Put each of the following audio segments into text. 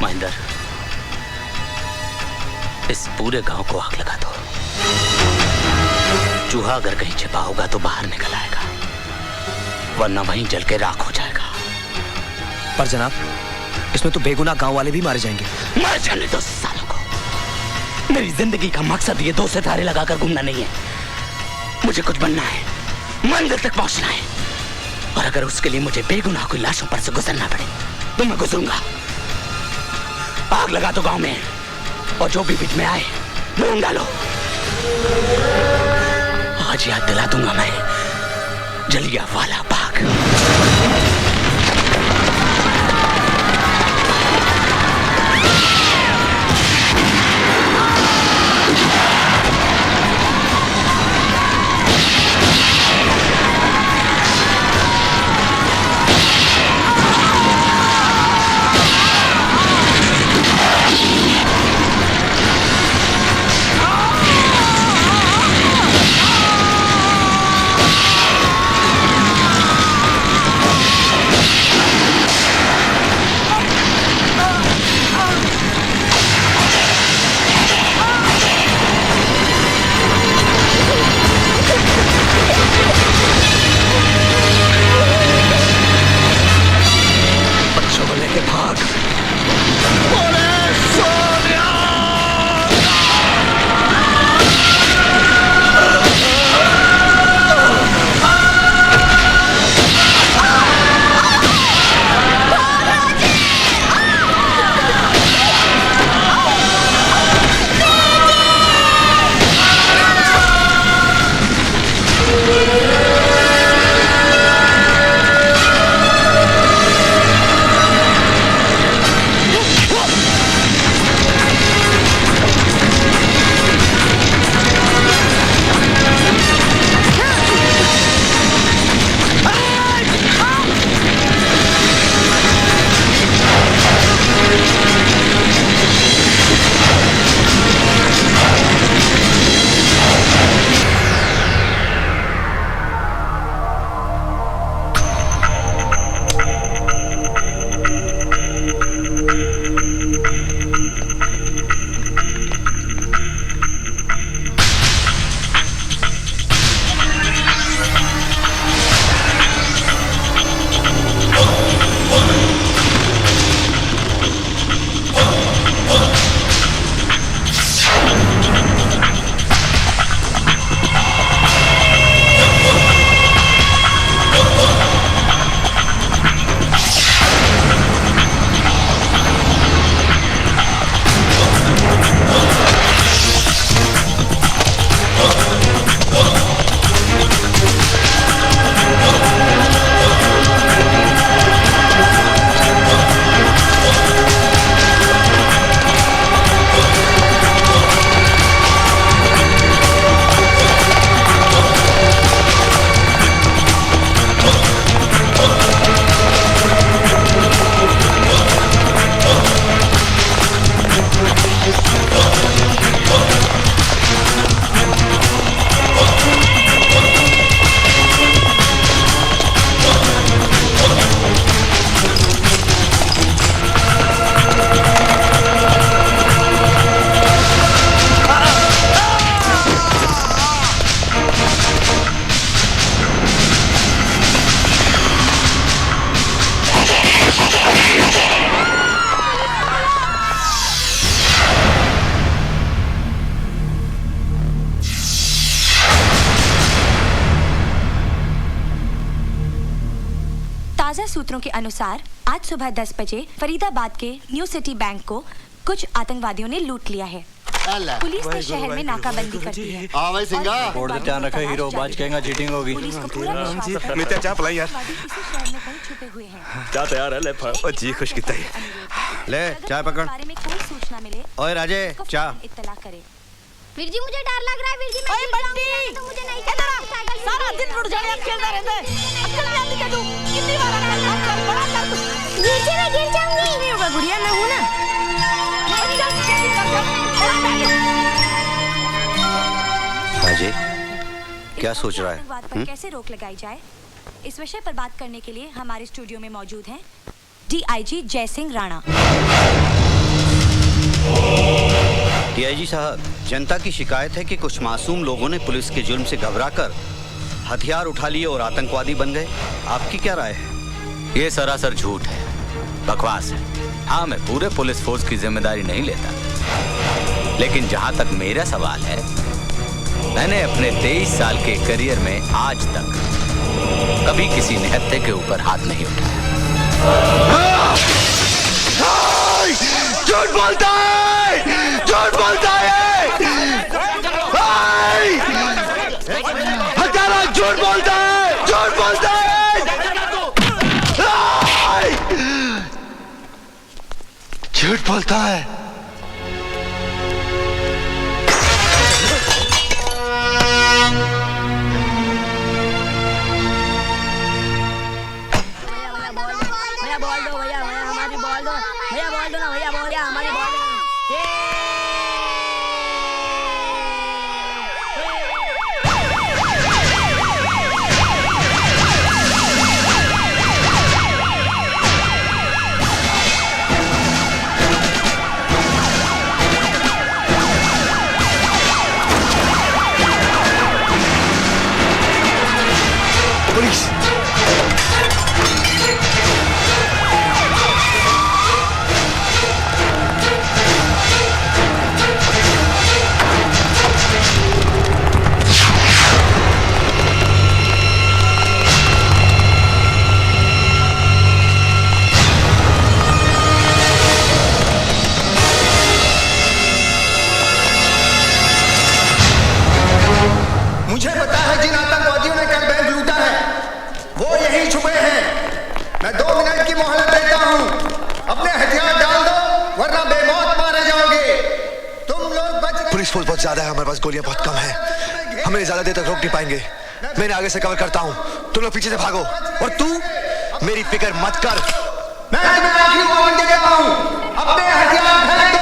महेंद्र, इस पूरे गांव को आग लगा दो। चूहा अगर कहीं छिपा होगा तो बाहर निकल आएगा, वरना वहीं जल के राख हो जाएगा। पर जनाब, इसमें तो बेगुनाह गांव वाले भी मारे जाएंगे। मर जाने दो सालों को। मेरी जिंदगी का मकसद ये 2 सितारे लगाकर घूमना नहीं है। मुझे कुछ बनना है, मंजिल तक पहुंचना है, और अगर उसके लिए मुझे बेगुनाह की लाशों पर से गुजरना पड़े तो मैं गुजरूंगा। आग लगा दो गांव में, और जो भी बीच में आए ढूंढ डालो। आज याद दिला दूंगा मैं जलियांवाला बाग। ताज़ा सूत्रों के अनुसार आज सुबह 10 बजे फरीदाबाद के न्यू सिटी बैंक को कुछ आतंकवादियों ने लूट लिया है। पुलिस ने शहर में नाकाबंदी कर दी है। भाई सिंगा बोर्ड ध्यान रखो, हीरो बाज कहेगा चीटिंग होगी। पुलिस को पूरा विश्वास है मित्या चाप लाई यार। इसी शहर में कहीं छुपे हुए हैं। क्या तैयार है ले ओ जी खुश कितना है। ले चाय पकड़। बारे में कोई सूचना मिले ओए राजे चा इत्तला करे। वीर जी मुझे डर लग रहा है। वीर जी मैं बंटी तो मुझे नहीं सारा दिन रुट जाने खेलता रहता है। अक्कल नहीं आती क्या तू? कितनी बार कर बड़ा कर। वीर जी मैं गिर जाऊंगी। नहीं होगा गुड़िया, मैं हूं ना। राजे क्या सोच रहा है? आतंकवाद पर कैसे रोक लगाई जाए, इस विषय पर बात करने के लिए हमारे स्टूडियो में मौजूद हैं DIG जय सिंह राणा। डीआईजी साहब, जनता की शिकायत है कि कुछ मासूम लोगों ने पुलिस के जुल्म से घबराकर हथियार उठा लिए और आतंकवादी बन गए। आपकी क्या राय है? ये सरासर झूठ है, बकवास है। हाँ, मैं पूरे पुलिस फोर्स की जिम्मेदारी नहीं लेता, लेकिन जहां तक मेरा सवाल है, मैंने अपने 23 साल के करियर में आज तक कभी किसी निहत्थे के ऊपर हाथ नहीं उठाया। झूठ बोलता है, झूठ बोलता है, हत्यारा झूठ बोलता है, झूठ बोलता है, झूठ बोलता है। भैया बोल दो, भैया हमारी बोल दो, भैया बोल दो ना, भैया बोल दिया हमारी बोल दो। पुलिस! मुझे पता है जिन आतंकवादियों ने कल बैंक लूटा है, वो यहीं छुपे हैं। मैं 2 मिनट की मोहलत देता हूँ। अपने हथियार डाल दो, वरना बेमौत मारे जाओगे। तुम लोग बच गए। पुलिस फोर्स बहुत ज्यादा है, हमारे पास गोलियां बहुत कम है, हमें ज्यादा देर तक रोक नहीं पाएंगे। मैं आगे से कवर करता हूँ, तुम लोग पीछे से भागो। और तू मेरी फिक्र मत कर। मैं तुम्हें आखिरी वार्निंग दे देता हूँ, अपने हथियार फेंक दो।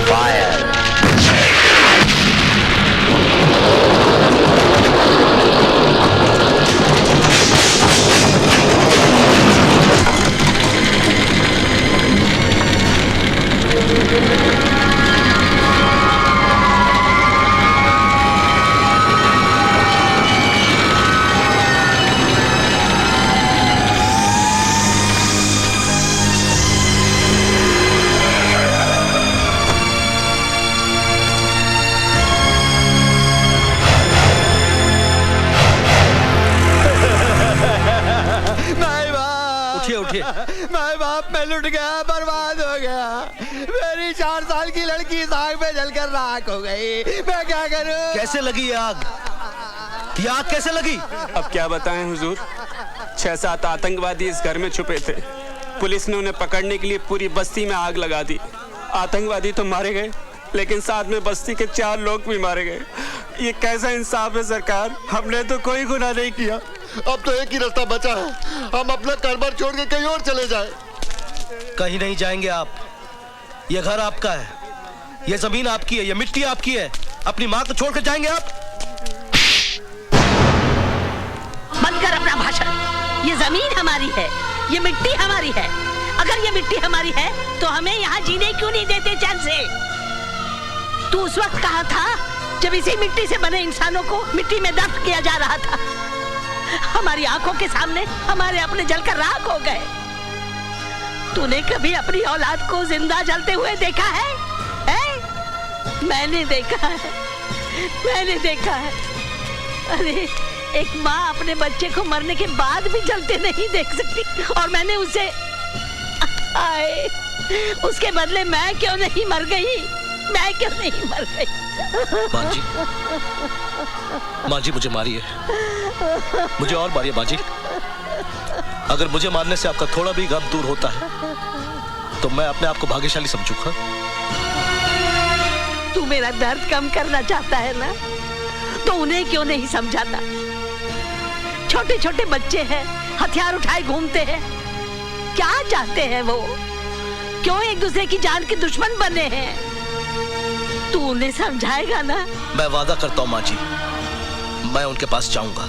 फायर। बाप मैं लुट गया, बर्बाद हो गया। मेरी 4 साल की लड़की इस आग में जलकर राख हो गई। मैं क्या करूं? कैसे लगी ये आग? ये आग कैसे लगी? अब क्या बताएं हुजूर, 6-7 आतंकवादी इस घर में छुपे थे। पुलिस ने उन्हें पकड़ने के लिए पूरी बस्ती में आग लगा दी। आतंकवादी तो मारे गए, लेकिन साथ में बस्ती के 4 लोग भी मारे गए। ये कैसा इंसाफ है सरकार? हमने तो कोई गुनाह नहीं किया। अब तो एक ही रास्ता बचा है, हम अपना कारोबार छोड़ के कहीं और चले जाएं। कहीं नहीं जाएंगे आप। ये घर आपका है, ये जमीन आपकी है, ये मिट्टी आपकी है। अपनी माँ को छोड़कर जाएंगे आप? बंद कर अपना भाषण। ये जमीन हमारी है, ये मिट्टी हमारी है। अगर ये मिट्टी हमारी है तो हमें यहाँ जीने क्यों नहीं देते चैन से? तू उस वक्त कहाँ था जब इसी मिट्टी से बने इंसानों को मिट्टी में दफन किया जा रहा था? हमारी आंखों के सामने हमारे अपने जलकर राख हो गए। तूने कभी अपनी औलाद को जिंदा जलते हुए देखा है? मैंने देखा है, मैंने देखा है। अरे एक माँ अपने बच्चे को मरने के बाद भी जलते नहीं देख सकती, और मैंने उसे आए उसके बदले मैं क्यों नहीं मर गई? मैं क्यों नहीं मर गई? माँ जी मुझे मारिए, मुझे और मारिए माँ जी। अगर मुझे मारने से आपका थोड़ा भी गम दूर होता है तो मैं अपने आप को भाग्यशाली समझूंगा। तू मेरा दर्द कम करना चाहता है ना, तो उन्हें क्यों नहीं समझाता? छोटे छोटे बच्चे हैं, हथियार उठाए घूमते हैं। क्या चाहते हैं वो? क्यों एक दूसरे की जान के दुश्मन बने हैं? तू उन्हें समझाएगा ना? मैं वादा करता हूँ माँ जी, मैं उनके पास जाऊंगा।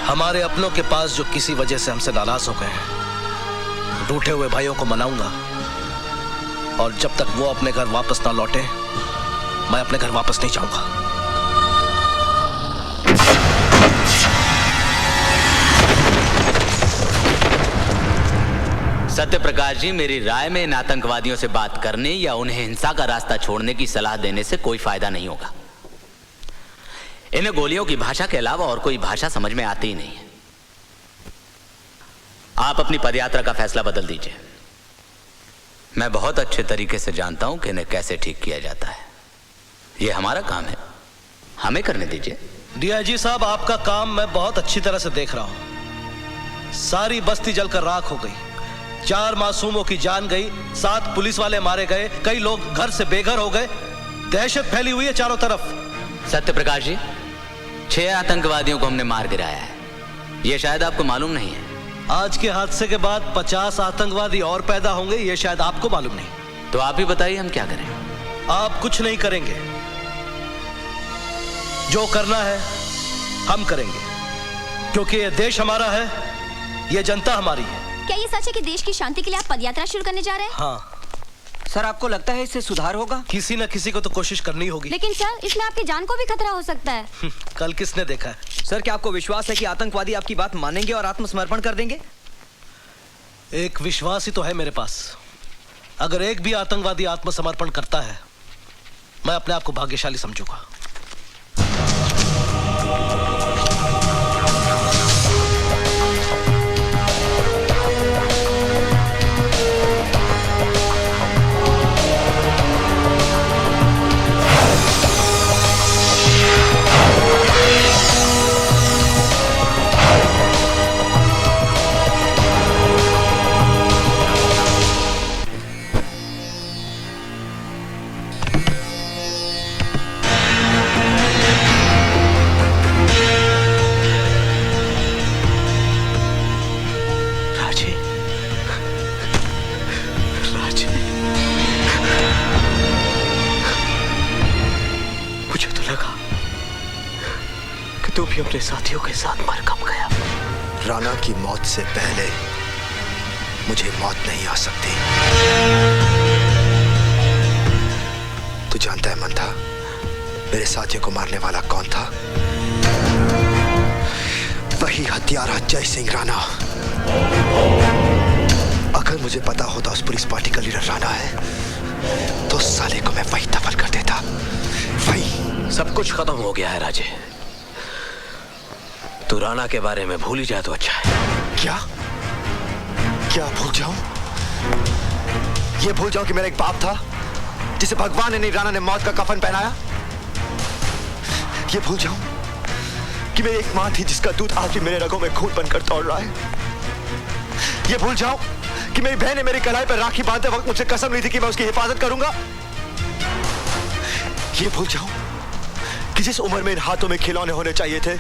हमारे अपनों के पास जो किसी वजह से हमसे नाराज हो गए हैं, रूठे हुए भाइयों को मनाऊंगा। और जब तक वो अपने घर वापस ना लौटे, मैं अपने घर वापस नहीं जाऊंगा। सत्य प्रकाश जी, मेरी राय में इन आतंकवादियों से बात करने या उन्हें हिंसा का रास्ता छोड़ने की सलाह देने से कोई फायदा नहीं होगा। इन्हें गोलियों की भाषा के अलावा और कोई भाषा समझ में आती ही नहीं है। आप अपनी पदयात्रा का फैसला बदल दीजिए। मैं बहुत अच्छे तरीके से जानता हूं कि इन्हें कैसे ठीक किया जाता है। यह हमारा काम है, हमें करने दीजिए। डीआईजी साहब, आपका काम मैं बहुत अच्छी तरह से देख रहा हूं। सारी बस्ती जलकर राख हो गई, 4 मासूमों की जान गई, 7 पुलिस वाले मारे गए, कई लोग घर से बेघर हो गए। दहशत फैली हुई है चारों तरफ। सत्य प्रकाश जी, 6 आतंकवादियों को हमने मार गिराया है, यह शायद आपको मालूम नहीं है। आज के हादसे के बाद 50 आतंकवादी और पैदा होंगे, यह शायद आपको मालूम नहीं। तो आप ही बताइए हम क्या करें? आप कुछ नहीं करेंगे, जो करना है हम करेंगे, क्योंकि यह देश हमारा है, यह जनता हमारी है। क्या ये सच है कि देश की शांति के लिए आप पदयात्रा शुरू करने जा रहे हैं? हाँ सर, आपको लगता है इससे सुधार होगा? किसी न किसी को तो कोशिश करनी होगी। लेकिन सर, इसमें आपकी जान को भी खतरा हो सकता है। कल किसने देखा है? सर, क्या आपको विश्वास है कि आतंकवादी आपकी बात मानेंगे और आत्मसमर्पण कर देंगे? एक विश्वास ही तो है मेरे पास। अगर एक भी आतंकवादी आत्मसमर्पण करता है, मैं अपने आप को भाग्यशाली समझूंगा। तू भी अपने साथियों के साथ मर कब गया? राणा की मौत से पहले मुझे मौत नहीं आ सकती। तू जानता है मंथा, मेरे साथियों को मारने वाला कौन था? वही हत्यारा जय सिंह राणा। अगर मुझे पता होता उस पुलिस पार्टी का लीडर राणा है, तो साले को मैं वही दफन कर देता। वही। सब कुछ खत्म हो गया है राजे। तू राणा के बारे में भूल ही जाए तो अच्छा है। क्या क्या भूल जाऊं? ये भूल जाऊं कि मेरा एक बाप था जिसे भगवान ने राणा ने मौत का कफन पहनाया? ये भूल जाऊं कि मेरी एक मां थी जिसका दूध आज भी मेरे रगों में खून बनकर दौड़ रहा है? ये भूल जाऊं कि मेरी बहन ने मेरी कलाई पर राखी बांधते वक्त मुझसे कसम ली थी कि मैं उसकी हिफाजत करूंगा? ये भूल जाऊं कि जिस उम्र में इन हाथों में खिलौने होने चाहिए थे